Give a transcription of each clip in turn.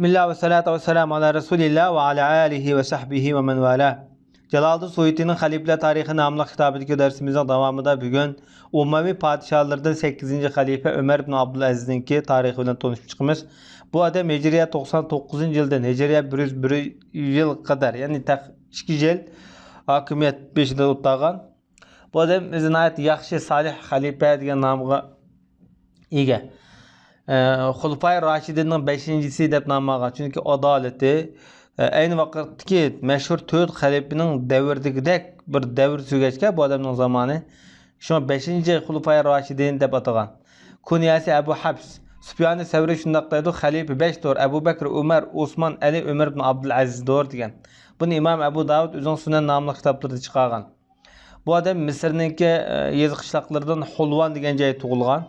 Bismillah ve salatu ve selamu ala Resulillah ve ala alihi ve sahbihi ve men vala. Jalaldin Suyuti'nin Halifeler Tarihi namlı kitabındaki dersimizin devamında bugün Umumi Padişahlardan 8. Halife Ömer ibn Abdülaziz'ninki tarihi bilen tanışıp çıkmış. Bu adam Hicriye 99. yıldan Hicriye 101 yıl kadar yani 2 yıl hakimiyet peşinde tutağan. Bu adam zinayet yaxşı salih halife degan namga ega. Xulfay Raşidin'in 5-incisi deb nom olgan. Chunki adolati ayni vaqtdagi mashhur 4 xalifning davridagidek bir davr sugachga bu odamning zamoni shu 5-Xulfay Raşidin deb atagan. Kunyasi Abu Habs. Sufyan Savri shundoq deydi, xalifa 5 dur. Abu Bakr, Umar, Osman, Ali, Ömer ibn Abdülaziz dur degan. Buni Imam Abu Davud o'zining Sunan nomli kitoblarida chiqargan. Bu odam Misrniki yezi qishloqlaridan Hulvan degan joyda tug'ilgan.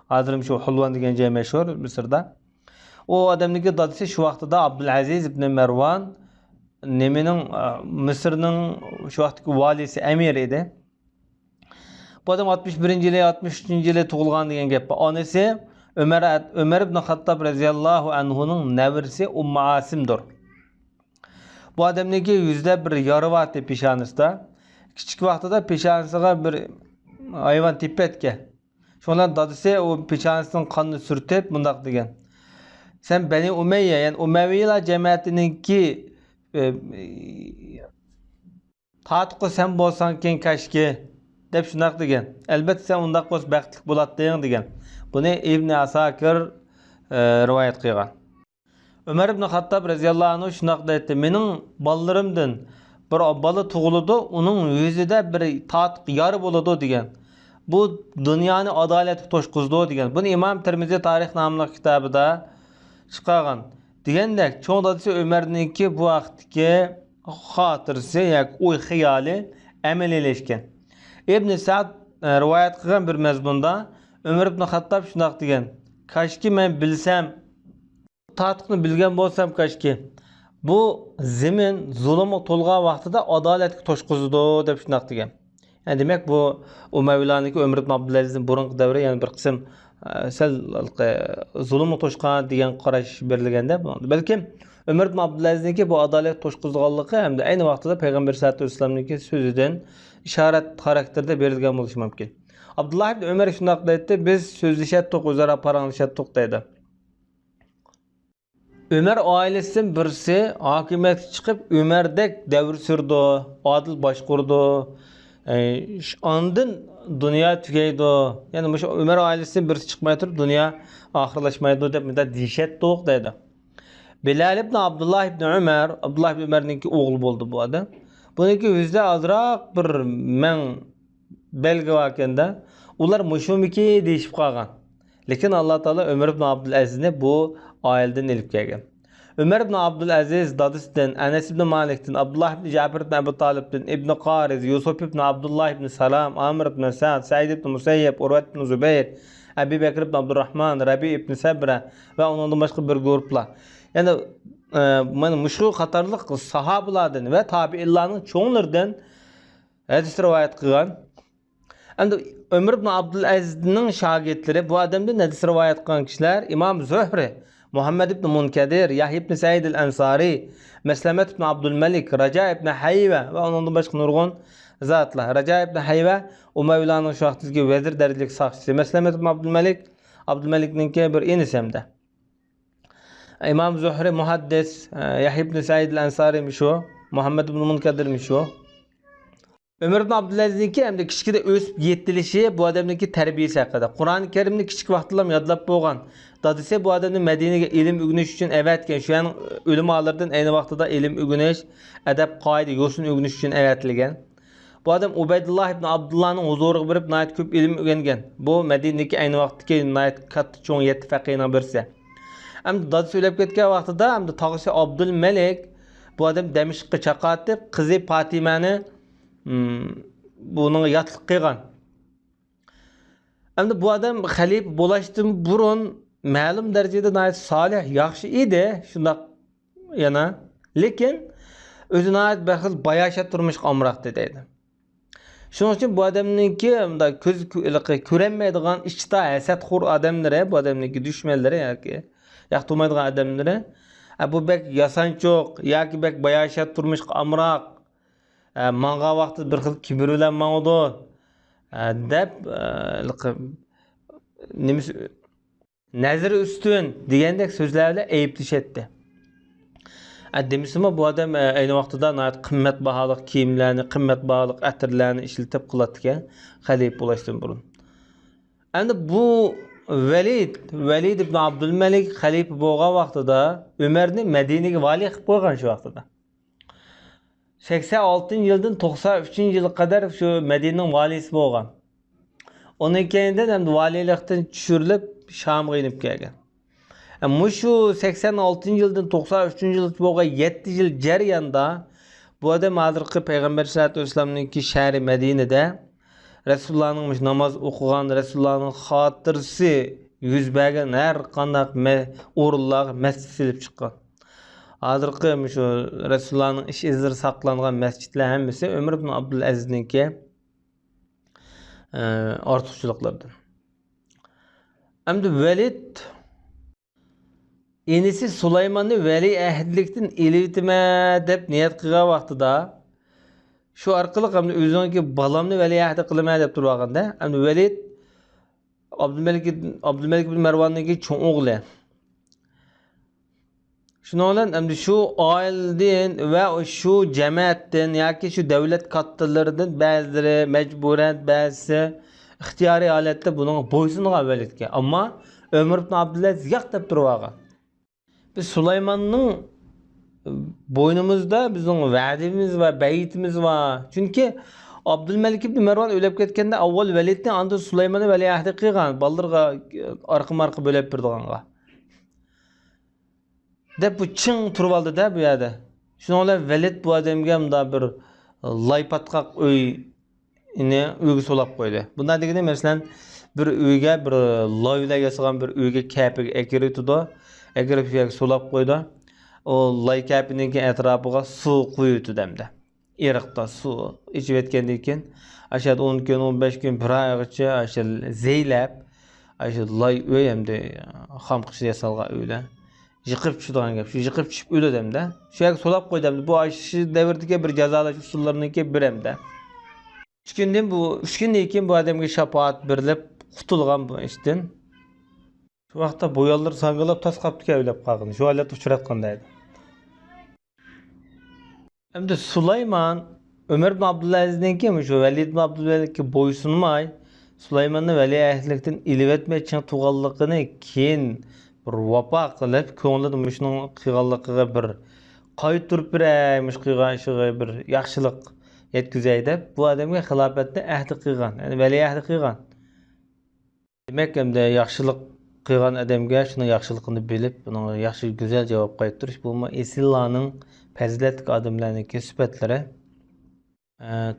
Hazırım şu Hulvan degan joy mashhur Misrda. O adamniki dadisi şu vaqtida Abdülaziz ibn Marwan nemening Misrning şu vaqtdagi valisi emir edi. Bu adam 61-yili 63-yili tug'ilgan degan gap. Onasi Ömer ibn Hattab radhiyallahu anhuning nevrisi Asimdir. Bu adamniki yüzde bir yarıvatı peshonasida. Kichik vaqtida peshonasiga bir hayvon tepetgan. Şonlar dadisi o peshonasining qonni surtib bundaq degan. Sen Beni Umeyye yani Umayyalar cemiyetininki taatqı sen bolsan ken kaşki deb shunaq degan. Albatta sen undaq bo'ls baxtli bo'lading degan. Buni Ibn Asakir rivoyat qilgan. Ömer ibn Hattab radhiyallahu anhu shunaq deydi. Mening ballalarimdan bir bola tug'ildi, uning yuzida bir taatqı yar bo'ladi degan. Bu dünyanı adalet toşquzdu degan. Bunu İmam Tirmizi Tarih namlı kitabida chiqargan. Degandek, çoğun dadisi Ömer'ninki bu vaqtdagi xotirasi yoki o'y xiyoli amaliyalashgan. Ibn Sa'd rivoyat qilgan bir mazmunda Ömer ibn Hattab shunaq degan. Kashki men bilsam, tatqni bilgan bo'lsam kashki. Bu zemin zulmga to'lgan vaqtida adolatga toshqizdi deb shunaq degan. Yani demek bu Umayyalarniki Ömer ibn Abdülaziz'in burunqi davri yani bir qism sel zulmga to'shqan degan qarash berilganda bo'ldi. Balkim Ömer ibn Abdülaziz'niki bu adolat to'shqizganligi hamda ayni vaqtida Payg'ambar sollallohu alayhi vasallamniki so'zidan ishorat xarakterda berilgan bo'lishi mumkin. Abdullah ibn Ömer shunday deydi, biz so'zlashatdik, o'zaro paranglashdik deydi. Ömer ailesining birisi hokimiyatga chiqib Ömerdek davr surdi, adil boshqurdi. Andın dünya tükeydi. Yani Ömer ailesi birisi çıkmaya turib dünya ahırlaşmaydı deb müddet dehşet doğuq deydi. Bilal ibn Abdullah ibn Ömer, Abdullah ibn Ömer'ninki oğlu oldu bu adam. Bununki yüzde azraq bir men belge vakende ular muşumiki deyishib qalgan. Lekin Allah Taala Ömer ibn Abdülaziz'ni bu aileden elib kelgan. Ömer ibn Abdülaziz dadisinden, Enes ibn Malik'ten, Abdullah ibn Cabir ibn Ebu Talib'ten, İbn Qariz, Yusuf ibn Abdullah ibn Salam, Amr ibn Sa'd, Said ibn Musayyib, Urvat ibn Zübeyir, Ebu Bekir ibn Abdurrahman, Rabi ibn Sabra ve ondan başka bir gruplar. Yani muşu qatarlıq sahabalardan ve tabi'illarning çoğunlardan hadis rivayet qilgan. Endi Ömer ibn Abdülaziz'ning shogirdlari bu adamdan hadis rivayet qilgan kishilar İmam Zuhri, Muhammed ibn Munkadir, Yahya ibn Said el-Ansari, Meslemet ibn Abdülmelik, Raca ibn Hayve ve ondan başka nurgun zatlar. Raca ibn Hayve Umayyalarning şu vaqtdagi vezir darajalik saqchisi. Meslemet ibn Abdülmelik'ninki bir enisi hamda. İmam Zuhri muhaddis, Yahya ibn Said el-Ansari'miş o, Muhammed ibn Munkadir'miş o. Ömer ibn Abdülaziz'ninki hem de kichikda o'sib yetilişi bu adamniki tarbiyasi haqida. Qur'oni Karimni kichik vaqtlar yodlab bo'lgan. Dadisi bu adamni Madinaga ilm o'rganish uchun avatgan. Shu an ulamolardan ayni vaqtida ilm o'rganish, adab qoida, yo'sin o'rganish uchun avatilgan. Bu adam Ubaydullah ibn Abdullahning huzuriga borib nayt ko'p ilm o'rgangan. Bu Madinadagi ayni vaqtdagi nayt katta cho'ng 7 faqihning birisi. Hamda dadisi o'lib ketgan vaqtida hamda tog'asi Abdul Malik bu adam Damashqqa chaqirib qizi Fatimani bunun yatlık qilgan. Endi bu adam xalif bo'lishdan burun ma'lum darajada nayt solih, yaxshi edi, shundaq yana, lekin o'zini ait bir xil bayashat turmushga omroqdi deydi. Shuning uchun bu odamniki ko'z ko'rolmaydigan ichta hasadxo'r odamlar, bu odamniki dushmanlari yoki yoqtirmaydigan odamlari bu bek yasanchoq yoki bek bayashat turmush amroq manga vaqti bir xil kibr bilan mangdi deb nimasi nazari ustun degandek so'zlar bilan ayblashadi. Demisimi bu odam ayni vaqtida qimmatbaho kiyimlarni, qimmatbaho atirlarni ishlatib qiladi ekan, xalif bo'lishdan burun. Endi bu Velid ibn Abdülmelik xalifa bo'lgan vaqtida Umarni Madinaga vali qilib qo'ygan shu vaqtida. 86-yildan 93-yilga qadar shu Madinaning valisi bo'lgan. Ondan keyindan endi valilikdan tushirilib Shamga inib kelgan. Şu 86-yildan 93-yilgacha bo'lgan 7 yil jarayonda bu odam hozirgi payg'ambar sollallohu alayhi vasallamning shahri Madinada Resulullah'ның namoz o'qigan, Resulullah'ның xotirasi yuz bergan har qanday o'rinlarga masjid silib chiqqan. Hozirgi shu Resulullah'ның ish izlari saqlangan masjidlar hammasi Umar ibn Abdulazizninki ortiqchiliklardan. Endi Velid enisi Sulaymonni vali ahdlikdan elitma deb niyat qilgan vaqtida shu orqali hamda o'ziniki balamni vali ahdi qilaman deb turganda, endi Velid Abdülmelik ibn Marvonning cho'ng o'g'li. Shuni bilan endi shu oildan va shu jamoatdan yoki shu davlat kattalaridan ba'zilari majburan, ba'zisi ixtiyoriy holatda buning bo'ysungan Velidga. Ammo Umar ibn Abdulaziz yo'q deb turgan. Biz Süleyman'ın boynumuzda bizim vədimiz var, beyitimiz var. Çünkü Abdülmelik ibn Marvan ölüp ketkende avval Velid'ni anda Süleyman'ı veliahdi qilgan, baldırga arqı bölüp birdiğanga. Dep bu çın turvaldı da bu yerde. Şuna ola Velid bu adamga da bir laypatqaq uyga solap koydu. Bundan degende mesela bir uyga bir layla yasagan bir uyga kapig ekiri tudu. Eğer bir sulab koydu, o laykapiniki etrafıga su koyuyordu demde. Irıqta su içip etkenden keyin, aşağı 10 gün, 15 gün bir aygacha aşağı zeylep, aşağı lay öy hemde xamqışı yasalga öyle. Yıqıp çıdığan gap, şu yıqıp çıp öyle demde. Şu yak sulab koydu demde. Bu aşı devirdiki bir cazalaş usullarınınki bir hemde. 3 günden keyin bu adamga şafaat berilip qutulgan bu işten. Şu vaqtda boyallar sangılab tas qaptı kevlep qalğan. Şu halat uçratqandaydı. Endi Süleyman Ömer ibn Abdulaziz'ninki şu Velid ibn Abdulaziz'ga boysunmay Süleyman'ni vali ahdlikdan ilib etmek için tuğallıqını keyin bir vapa qilib, ko'nglida mushuning qilganligiga bir qaytirib beraymish qilgan ishiga bir yaxshilik yetkazay deb bu odamga xilofatni ahdi qilgan, ya'ni vali ahdi qilgan. Demak, endi yaxshilik qilgan adamga shuni yaxshiligini bilib, buni yaxshi go'zal javob qaytarish bu Isillahning fazilatli odamlarniki sifatlari.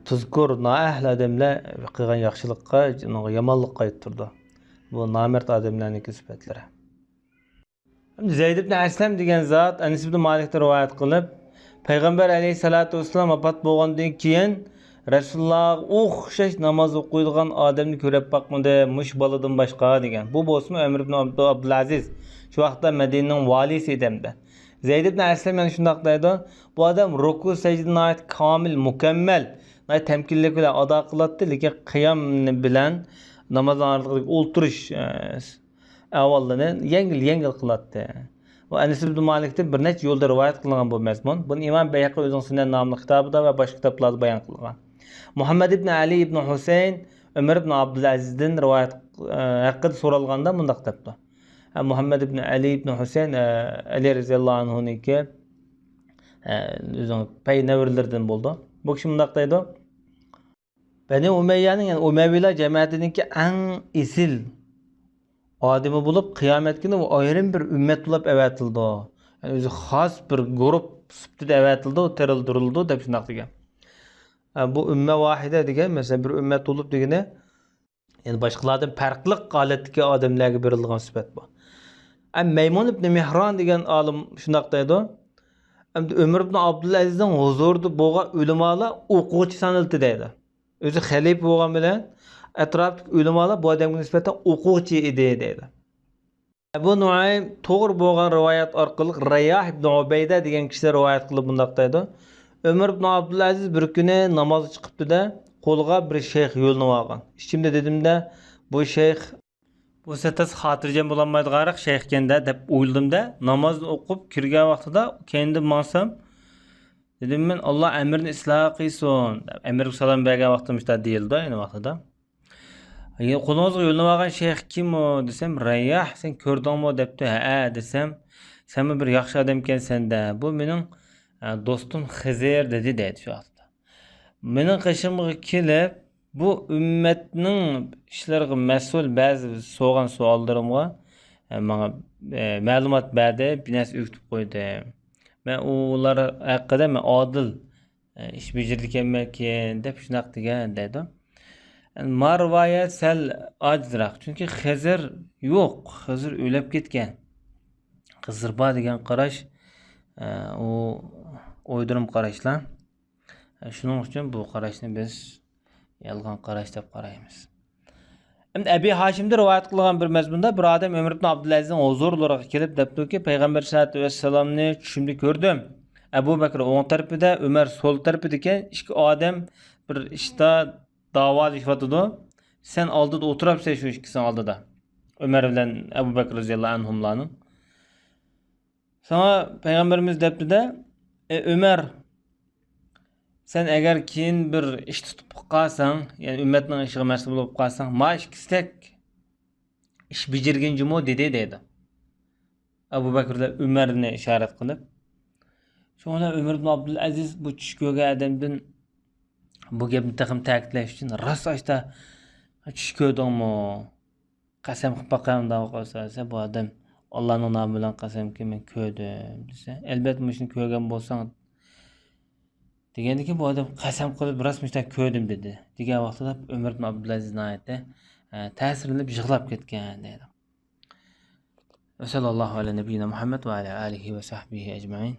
Tuzkur naahli odamlar qilgan yaxshilikqa yomonlik qaytardi. Bu nomard odamlarniki sifatlari. Zayd ibn Aslam degan zot Anas ibn Malikdan rivoyat qilib, Payg'ambar alayhisolatu vasallam vafot bo'lgandan keyin Rasululloh o'xshash namoz o'qiydigan odamni ko'rib boqmadi, mush boladan boshqa degan. Bu bo'lsa Umar ibn Abdulaziz shu vaqtda Madinaning valisi edimdi. Zayd ibn Aslam yana shunday deydi, bu odam ruku sajdani komil, mukammal, temkinlik bilan ado qiladi, lekin qiyom bilan namoz orqali o'ltirish avvalini yengil qiladi. Bu Anas ibn Malikdan bir necha yo'lda rivoyat qilingan bu mazmun. Buni Imom Bayhaqi o'zining Sunan nomli kitobida va boshqa kitoblarda bayon qilgan. Muhammad ibn Ali ibn Husayn Umar ibn Abdulazizdan rivoyat haqida so'ralganda bunday debdi. Muhammad ibn Ali ibn Husayn Ali roziyallohu anhuniki o'zining payg'ambarlardan bo'ldi. Bu kishi bunday deydi. Bani Umayyaning, ya'ni Umayyalar jamoatininki eng isil odami bo'lib qiyomat kuni ayrim bir ummat bo'lib avatildi. Yani o'zi xos bir guruh sifatida avatildi, terildirildi deb shunday degan. Bu umma vahida degan, mesela bir ummat bo'lib degani, yani boshqalardan farqli holatdagi odamlarga berilgan sifat bu. Maymun ibn Mihron degan olim shunday deydi. Umar ibn Abdulazizning huzurida bo'lgan ulamolar o'quvchi sanaldi deydi. O'zi xalif bo'lgan bilan atrofdagi ulamolar bu odamga nisbatan o'quvchi edi deydi. Ebu Nuaym to'g'ri bo'lgan rivoyat orqali Rayyah ibn Ubayda degan kishilar rivoyat qilib bundoq deydi. Ömer ibn Abdülaziz bir kuni namoz chiqibdi-da, qo'lga bir shayx yo'lni olgan. Ichimda dedimda, bu shayx bu setas xotirjam bo'lolmaydigan shayx ekanda deb o'yladim-da, namozni o'qib kirgan vaqtida kendim mansam dedim men Alloh amrini isloh qilsin. Amir salom bergan vaqtimizda deyildi, ayni vaqtida. Qo'lingizga yo'lni olgan shayx kim o desam, Rayyah sen ko'rdingmi debdi. Ha desam, sen bir yaxshi odam ekansan-da. Bu mening do'stim Xizr dedi shu vaqtda. Mening qishimga kelib, bu ummatning ishlariga mas'ul ba'zi so'g'an savollarimga menga ma'lumot berdi, binas o'kitib qo'ydi. Men ular haqida men odil ish bajardi ekanman deb shunaq degan dedi. Marvaya sel ajrak. Çünkü Xizr yok. Xizr ölüp ketken. Xizrba degan qarash o oydurum qarashlar. Shuning uchun bu qarashni biz yolg'on qarash deb qaraymiz. Endi Abi Hashimda rivoyat qilgan bir mazmunda bir odam Ömer ibn Abdulazizning huzurlariga kelib debdiki, Payg'ambar sollallohu alayhi vasallamni tushimda ko'rdim. Abu Bakr o'ng tarafida, Ömer sol tarafida ekan, ikki odam bir ishda davalashyotidu. Sen oldida o'tiribsan shu ikkisini oldida. Ömer bilan Abu Bakr roziyallohu anhumlarning. Sana Peygamberimiz debdi-da, Ömer sen eğer keyin bir ish tutib qolsang, ya'ni ummatning ishiga mas'ul bo'lib qolsang, ma ikkisidak ish bajarganjimi dedi. Abu Bakrda Umarni ishorat qilib. Shunda Umar ibn Abdul Aziz bu tush ko'rgan odamdan bu gapni taqim ta'kidlash uchun rost aytdi. Tush ko'rdingmi? Qasam qilib boqamda qolsa bu odam Allohning nomi bilan qasamki men ko'rdim desa, albatta shuni ko'rgan bo'lsang degandiki bu odam qasam qilib rasmida ko'rdim dedi. Degan vaqtida Umar ibn Abdul Azizning oyati ta'sirlanib yig'lab ketgan dedi. Sallallohu alayhi nabiyina Muhammad va ala alihi va sahbihi ajma'in.